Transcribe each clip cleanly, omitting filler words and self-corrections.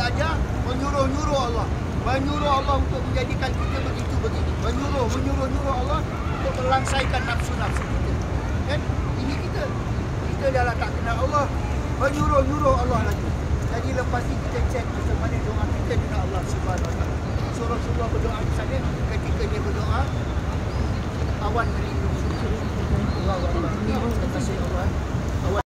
diajar menyuruh-nyuruh Allah. Menyuruh Allah untuk menjadikan kita begitu-begitu. Menyuruh Allah untuk melangsaikan nafsu-nafsu kita. Kan? Ini kita dah lah tak kenal Allah. Menyuruh Allah lagi. Jadi lepas ni kita cek macam mana doa kita dengan Allah Subhanahu Wa Taala. Rasulullah berdoa di sana, ketika dia berdoa awan melindungi. Allahu Akbar. Terima kasih Allah. Awan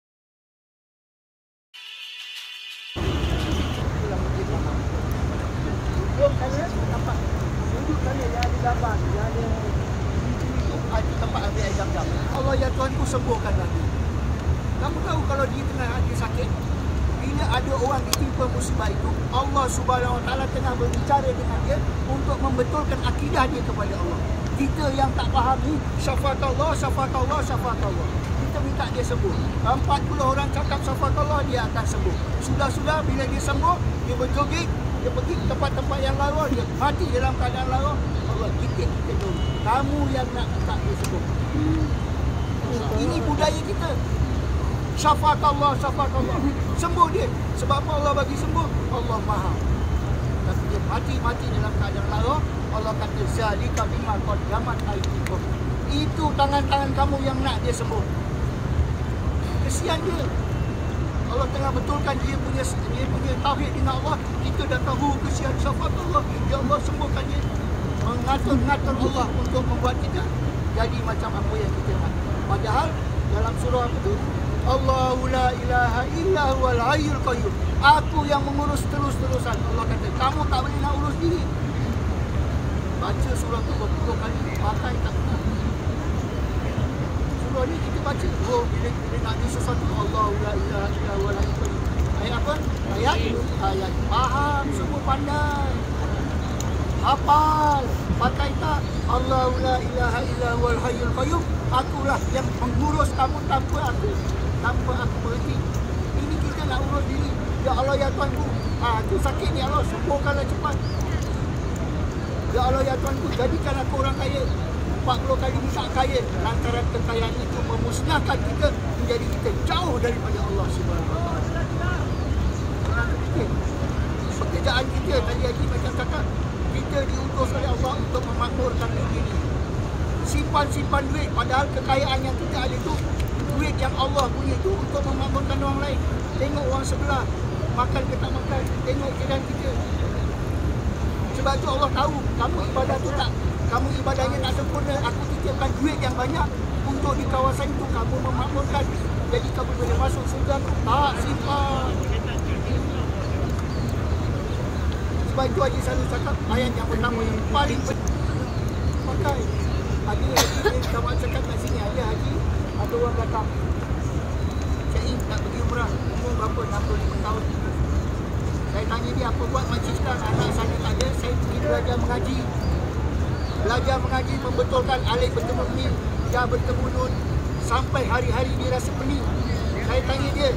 duduk sana yang ada gambar, yang ada itu ada tempat ambil air zam-zam. Allah ya Tuhanku sembuhkan lagi. Kamu tahu kalau dia tengah hati sakit, bila ada orang ditimpa musibah itu, Allah Subhanahu Wa Taala tengah berbicara dengan dia untuk membetulkan akidah dia kepada Allah. Kita yang tak faham ni, syafaat Allah. Kita minta dia sembuh. 40 orang cakap syafaat Allah, dia akan sembuh. Sudah bila dia sembuh, dia berjoget, dia pergi ke tempat-tempat yang lawa, dia mati dalam keadaan lawa. Allah kita dulu. Kamu yang nak minta dia sembuh. Ini budaya kita. Syafaat Allah. Sembuh dia. Sebab apa Allah bagi sembuh? Allah Maha. Tapi dia mati dalam keadaan lawa. Allah kata zalika bima qaddamat aydikum. Itu tangan-tangan kamu yang nak dia sembuh. Kesian dia. Allah tengah betulkan dia punya tauhid dengan Allah. Kita dah tahu kesian syafaat Allah. Ya Allah sembuhkan dia. Mengatur-ngatur Allah untuk membuat kita jadi macam apa yang kita nak. Padahal dalam surah apa tu? Allahu la ilaha illa huwal hayyul qayyum. Aku yang mengurus terus-terusan. Allah kata kamu tak boleh nak urus diri. Baca surah tu berpuluh kali, pakai tak pernah. Surah ni kita baca. Oh, bila nak ada sesuatu, Allahu la ilaha illa huwal hayyul qayyum. Ayat apa? Ayat. Faham, semua pandai. Hafal, pakai tak? Allahu la ilaha illa huwal hayyul qayyum. Akulah yang mengurus kamu tanpa aku berhenti. Ini kita nak urus diri. Ya Allah ya Tuhanku, aku sakit ni Allah, sembuhkanlah cepat. Ya Allah ya Tuhanku, jadikan aku orang kaya. 40 kali minta kaya. Lantaran kekayaan itu memusnahkan kita, menjadi kita jauh daripada Allah Subhanahu Wa Taala. Pekerjaan kita tadi macam cakap, kita diutus oleh Allah untuk memakmurkan negeri ini. Simpan duit, padahal kekayaan yang kita ada itu, duit yang Allah punya itu untuk memakmurkan orang lain. Tengok orang sebelah, makan ke tak makan, tengok jiran kita. Sebab tu Allah tahu, kamu ibadah tu tak, kamu ibadahnya tak sempurna. Aku titipkan duit yang banyak untuk di kawasan itu kamu memakmurkan. Jadi kamu boleh masuk surga. Tak, simpan. Sebab itu Haji selalu cakap ayat yang pertama yang paling penting. Pakai. Ada Haji, kawan cakap kat sini, ada orang datang. Cik nak pergi umrah, umur berapa? 65 tahun. Saya tanya dia, apa buat makcik sekarang? Anak saya tak ada, saya pergi belajar mengaji. Belajar mengaji, membetulkan alif bertemu mim, ya bertemu nun. Sampai hari-hari dia rasa pening. Saya tanya dia,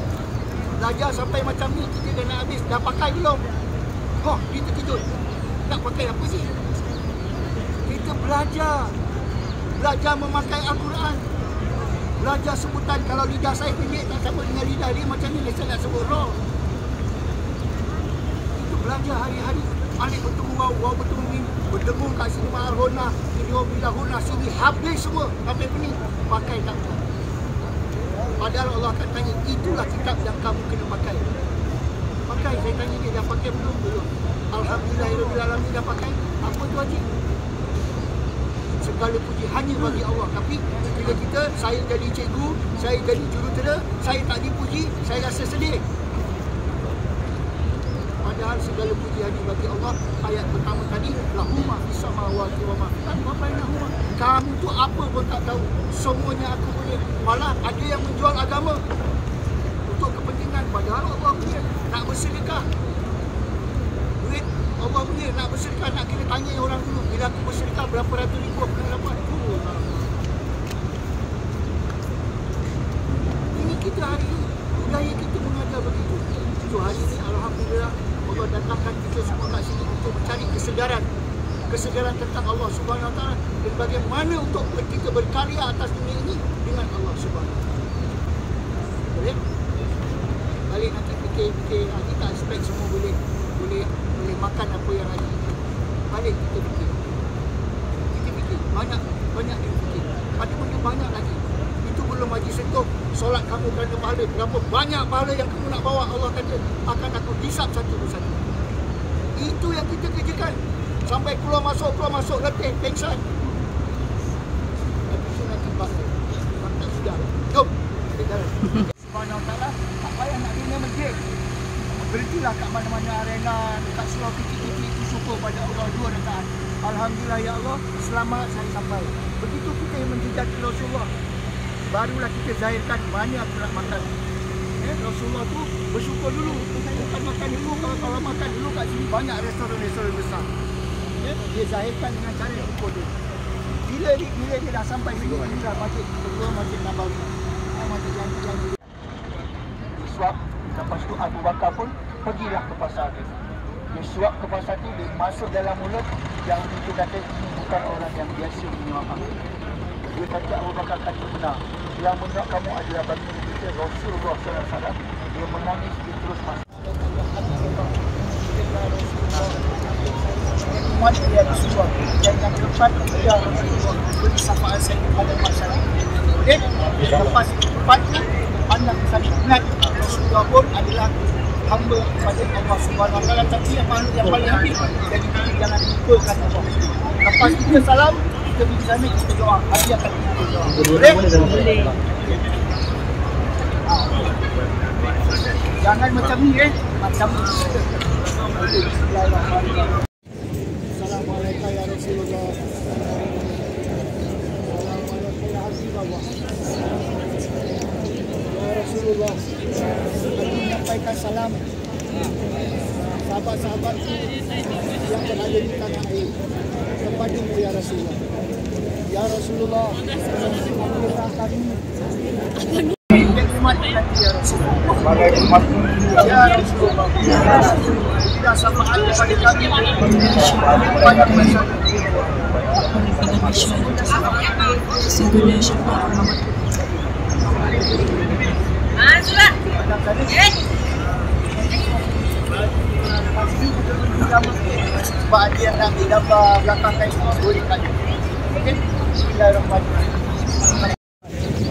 belajar sampai macam ni, kita dah nak habis, dah pakai belum? Oh, dia terkejut. Nak pakai apa sih? Kita belajar memakai Al-Quran. Belajar sebutan. Kalau lidah saya pendek tak sama dengan lidah dia, macam ni saya nak sebut roh. Itu belajar hari-hari. Alif bertemu waw bertemu mim, berdengung kat sini ma'al hona, ini bila hona sini, habis semua sampai pening. Pakai tak apa. Padahal Allah akan tanya, itulah kitab yang kamu kena pakai. Pakai, saya tanya dia, dah pakai belum? Alhamdulillahirrahmanirrahim, dah pakai. Apa tu Haji? Segala puji hanya bagi Allah. Tapi bila saya jadi cikgu, saya jadi jurutera, saya tak dipuji, saya rasa sedih. Padahal segala puji hanya bagi Allah. Ayat pertama tadi, lahumma fis samawati wa ma fil ardi. Kamu tu apa pun tak tahu. Semuanya aku boleh. Malah ada yang menjual agama untuk kepentingan. Padahal Allah punya nak bersedekah. Duit Allah punya nak bersedekah, nak kena tanya orang dulu. Bila aku bersedekah berapa ratus ribu aku nak dapat. Ini kita hari ini, budaya kita mengajar begitu. So hari ini Alhamdulillah Allah datangkan kita semua kat sini untuk mencari kesedaran tentang Allah Subhanahu Wa Taala dan bagaimana untuk kita berkarya atas dunia ini dengan Allah Subhanahu Wa Taala. Boleh? Balik nanti fikir kita expect semua boleh makan apa yang ada. Balik kita fikir. Kita fikir. Banyak dia fikir. Ada benda banyak lagi. Itu belum lagi sentuh. Solat kamu kerana pahala. Berapa banyak pahala yang kamu nak bawa. Allah kata akan aku hisap satu persatu. Itu yang kita kerjakan. Sampai keluar masuk, letih, pengsan. Tapi itu nanti bakal. Tak sudah. Jom. Kita jalan. Subhanahu wa ta'ala. Tak payah nak bina masjid. Berhentilah kat mana-mana arena. Dekat surau kecil-kecil itu syukur pada Allah 2 rakaat. Alhamdulillah ya Allah. Selamat saya sampai. Begitu kita yang menjejaki Rasulullah. Barulah kita zahirkan mana aku nak makan. Rasulullah tu bersyukur dulu. Bukan makan dulu. Kalau makan dulu kat sini banyak restoran-restoran besar. Dia zahirkan dengan cara yang ukur dia. Bila dia dah sampai sini, dia dah masjid kedua, Masjid Nabawi. Masjid janji-janji. Suap. Lepas tu Abu Bakar pun pergilah ke pasar dia. Dia suap ke pasar tu, dia masuk dalam mulut. Yang itu kata ini bukan orang yang biasa menyuap. Dia kata Abu Bakar kata benar. Yang menyuap kamu adalah baginda kita Rasulullah SAW. Dia menangis, dia terus masuk. Umat dia disuap. Dan yang keempat dia Rasulullah beri syafaat saya kepada masyarakat. Okey? Lepas keempat tu pandang sana. Ingat Rasulullah pun adalah hamba kepada Allah Subhanahu Wa Taala. Tapi yang paling akhir, jadi kita jangan lupakan Allah. Lepas kita salam, kita pergi sana, kita doa. Hati akan kita doa. Boleh? Jangan macam ni macam ni. Bismillahirrahmanirrahim. Assalamualaikum ya Rasulullah. Assalamualaikum ya Habibullah. Ya Rasulullah, aku menyampaikan salam sahabat-sahabatku yang berada di tanah air kepadamu ya Rasulullah. Ya Rasulullah, ambillah kami nikmat nanti ya Rasulullah. Ya Rasulullah, bila syafaat kepada kami kepada masyarakat. Segala syafaat. Sudah. Sebab dia nak ambil gambar belakang kain boleh kan. Okey. Bismillahirrahmanirrahim.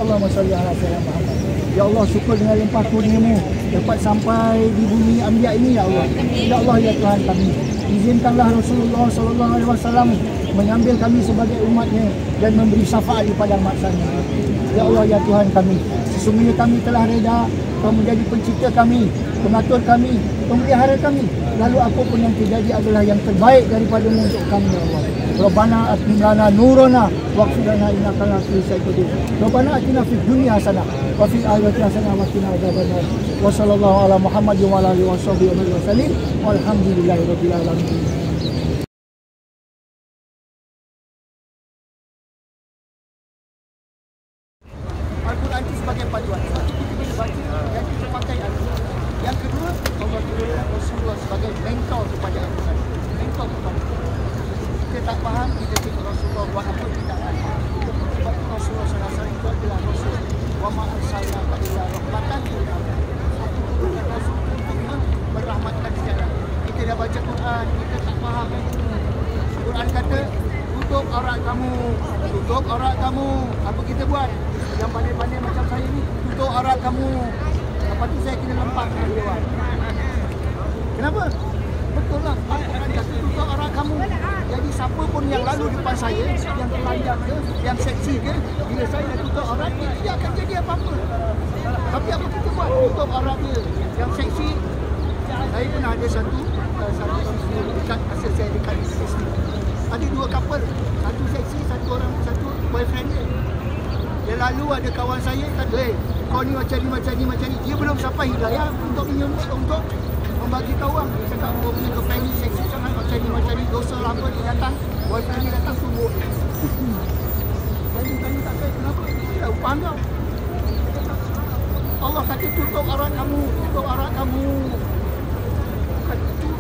Allahumma salli ala sayyidina Muhammad. Ya Allah, syukur dengan limpah kurniamu dapat sampai di bumi Anbiya ini ya Allah. Ya Allah ya Tuhan kami, izinkanlah Rasulullah sallallahu alaihi wasallam mengambil kami sebagai umatnya dan memberi syafaat di padang mahsyarnya. Ya Allah ya Tuhan kami, sesungguhnya kami telah reda Kau menjadi pencipta kami, pengatur kami, pemelihara kami. Lalu apapun yang terjadi adalah yang terbaik daripada-Mu untuk kami ya Allah. Rabbana atmim lana nurana waghfir lana innaka ala kulli syai'in qadir. Rabbana atina fid dunya hasanah wa fil akhirati hasanah wa qina adzabannar. Wa sallallahu ala Muhammadin wa ala alihi washabihi wa sallam. Walhamdulillahirabbil alamin. Al-Quran itu sebagai panduan. Kita baca dan kita pakai Al-Quran. Yang kedua, Allah turunkan Rasulullah sebagai mentor kepada Al-Quran. Mentor kepada kita tak faham, kita tengok Rasulullah buat apa, kita tak faham. Sebab itu Rasulullah SAW itu adalah Rasul. Wa ma'arsalnaka illa rahmatan lil alamin. Satu turunkan Rasul untuk merahmatkan sejarah. Kita dah baca Quran, kita tak faham kan. Quran kata, tutup aurat kamu, tutup aurat kamu. Apa kita buat? Yang pandai-pandai macam saya ni, tutup aurat kamu. Lepas tu saya kena lempak dengan dia orang. Kenapa? Betul lah. Al-Quran kata tutup aurat kamu. Jadi siapa pun yang lalu depan saya, yang telanjang ke, yang seksi ke, bila saya dah tutup aurat, dia tidak akan jadi apa-apa. Tapi apa kita buat? Tutup aurat dia. Yang seksi, saya pernah ada satu dekat, asal saya dekat Disney. Ada dua couple, satu seksi, satu boyfriend dia. Dia lalu ada kawan saya kata, kau ni macam ni. Dia belum sampai hidayah untuk membagi tahu orang. Dia cakap, kau punya girlfriend ni seksi sangat macam ni, dosa lah apa. Dia datang, boyfriend dia datang tumbuk dia. Jadi tanya tak saya, kenapa? Dia upah kau. Allah kata tutup aurat kamu. Bukan itu.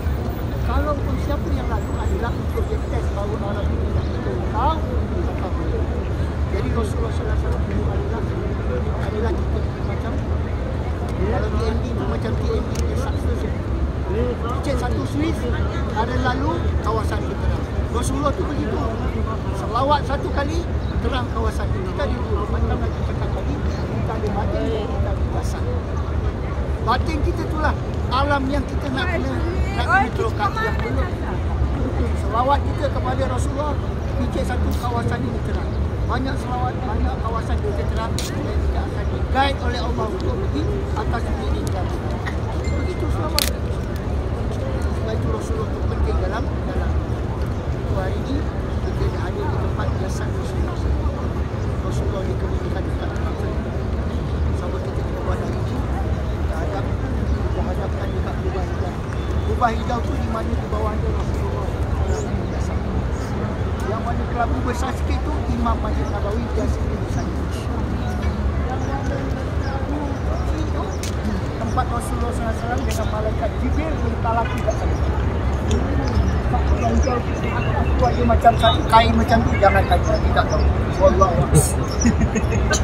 Kalau pun siapa yang lalu adalah untuk dia test bahawa orang ini tak betul. Tahu. Jadi Rasulullah SAW dulu adalah kita macam kalau TND itu macam TND dia success ya. Icet satu Swiss, hari lalu kawasan kita terang. Rasulullah tu begitu. Selawat satu kali, terang kawasan kita di dulu. Macam lagi cakap tadi, kita ada batin, kita ada basan. Batin kita itulah alam yang kita nak kena terokak yang belum. Selawat kita kepada Rasulullah, icet satu kawasan ini terang. Banyak selawat, banyak kawasan kita terang dan kita akan di-guide oleh Allah untuk pergi atas dunia ini. Begitu selawat. Sebab itu Rasulullah itu penting dalam itu hari ini kita ada di tempat jasad Rasulullah. Rasulullah dikemudikan dekat tempat ini. Sama kita buat hari ini, kita hadapkan dekat Kubah Hijau. Kubah Hijau tu di mana di bawah ada Rasulullah. Yang mana kelabu besar sikit tu Imam Masjid Nabawi biasa di sana. Tempat Rasulullah SAW dengan malaikat Jibril bertalaki kat sana. Yang aku ada macam kain macam tu, jangan tanya, tidak tahu. Wallahu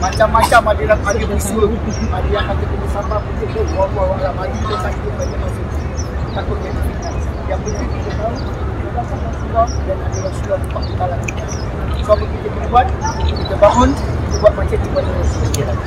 macam-macam ada usul, ada yang kata kena sabar putih tu. Wallahu a'lam, ada kita sakit pada masa tu. Takut jadi fitnah. Yang penting kita tahu Rasulullah dan ada Rasulullah tempat bertalaki. So apa kita buat? Kita bangun, kita buat macam di mana Rasulullah.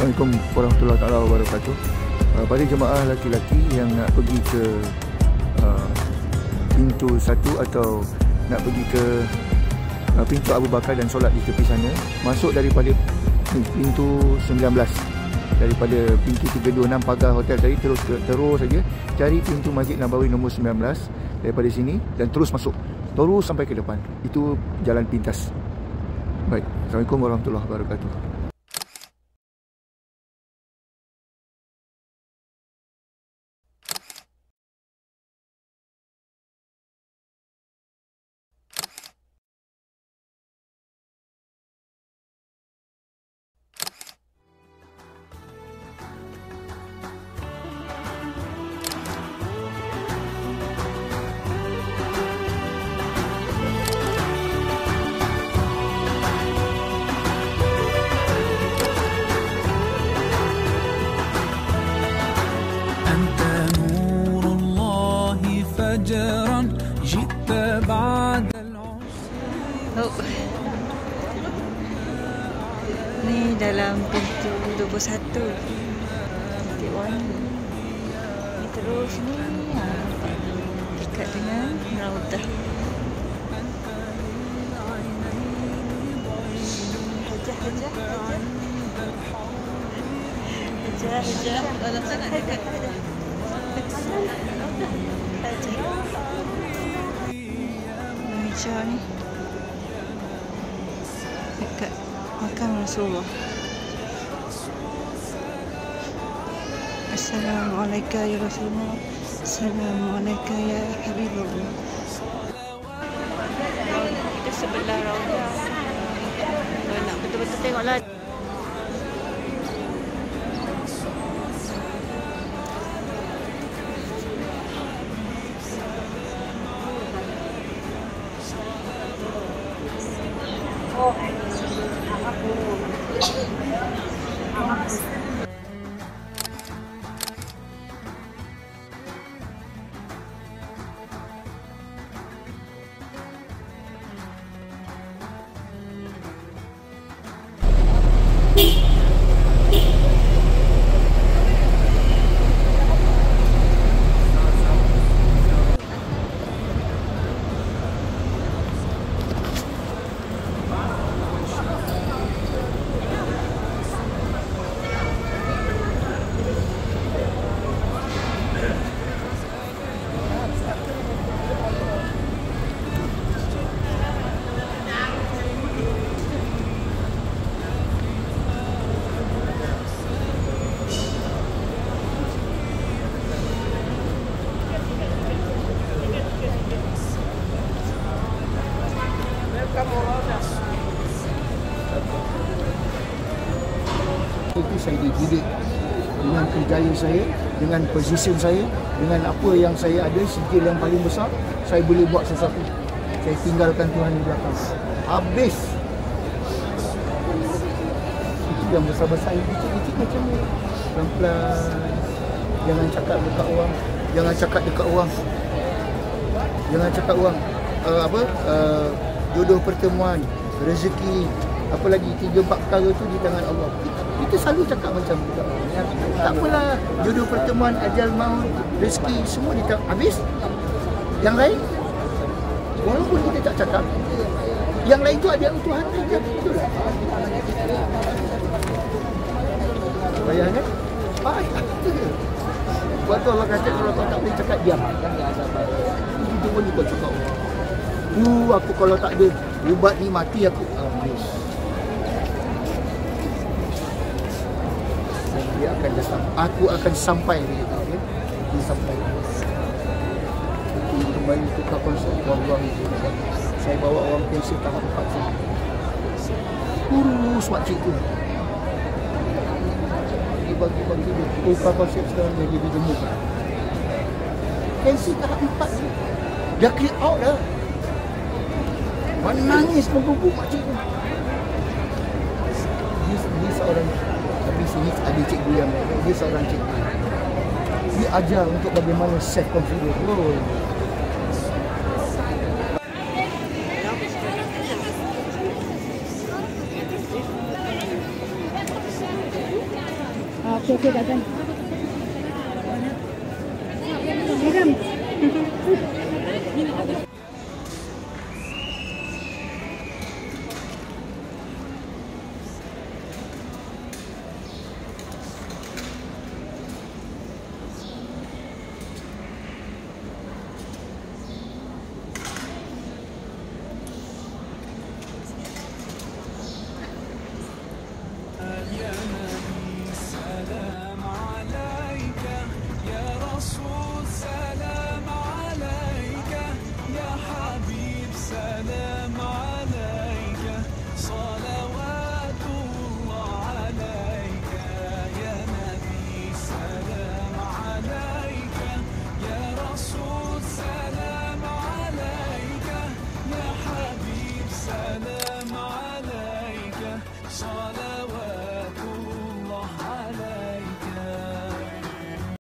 Assalamualaikum warahmatullahi taala wabarakatuh. Pada jemaah lelaki-lelaki yang nak pergi ke pintu 1 atau nak pergi ke pintu Abu Bakar dan solat di tepi sana, masuk daripada pintu 19, daripada pintu 326 pagar hotel tadi, terus saja cari pintu Masjid Nabawi nombor 19 daripada sini dan terus masuk, terus sampai ke depan. Itu jalan pintas. Baik, Assalamualaikum warahmatullahi wabarakatuh. Ni dalam pintu 21 titik wangi. Ni terus ni dekat dengan Raudah. Hajah dalam sana dekat meja ni dekat makam Rasulullah. Assalamualaikum ya Rasulullah. Assalamualaikum ya Habibullah. Kita sebelah Raudah. Kalau nak betul-betul tengoklah. Itu saya dididik dengan kerjaya saya, dengan position saya, dengan apa yang saya ada, skill yang paling besar, saya boleh buat sesuatu. Saya tinggalkan Tuhan di belakang. Habis. Itu yang besar-besar, yang kecil-kecil macam ni. Pelan-pelan. Jangan cakap dekat orang. Jangan cakap dekat orang. Jangan cakap orang. Jodoh pertemuan, rezeki, apa lagi 3-4 perkara tu di tangan Allah. Kita selalu cakap macam tu. Tak apalah, jodoh pertemuan, ajal maut, rezeki semua di tangan. Habis. Yang lain, walaupun kita tak cakap, yang lain tu ada Tuhan saja. Betul tak? Payah kan? Payah. Sebab tu Allah kata kalau kau tak boleh cakap, diam. Itu pun kau cakap. Aku kalau tak ada ubat ni mati aku. Habis. Dia akan datang. Aku akan sampai. Okay? Dia sampai. Kembali tukar konsep orang itu. Saya bawa orang pensi tahap 4 sini. Kurus makcik tu. Bagi-bagi dia. Tukar konsep sekarang dia gemuk. Pensi tahap 4 ni. Dah clear out dah. Menangis membubuk makcik tu. Dia seorang, tapi sini ada cikgu yang dia seorang cikgu. Dia ajar untuk bagaimana self confidence. Okey, datang. Madam. سلام عليك